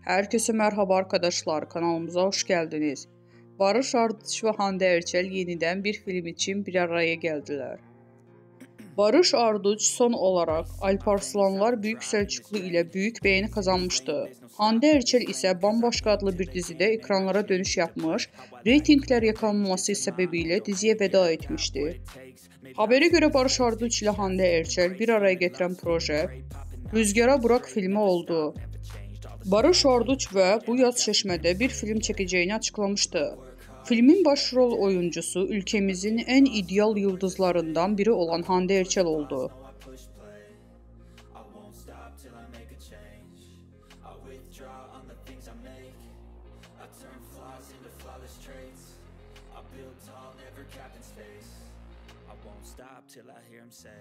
Herkese merhaba arkadaşlar, kanalımıza hoş geldiniz. Barış Arduç ve Hande Erçel yeniden bir film için bir araya geldiler. Barış Arduç son olarak Alparslanlar Büyük Selçuklu ile büyük beğeni kazanmıştı. Hande Erçel ise Bambaşka adlı bir dizide ekranlara dönüş yapmış, reytingler yakalanması sebebiyle diziye veda etmişti. Habere göre Barış Arduç ile Hande Erçel bir araya getiren proje Rüzgara Bırak filmi oldu. Barış Arduç ve bu yaz Çeşme'de bir film çekeceğini açıklamıştı. Filmin başrol oyuncusu ülkemizin en ideal yıldızlarından biri olan Hande Erçel oldu. Stop till I hear him say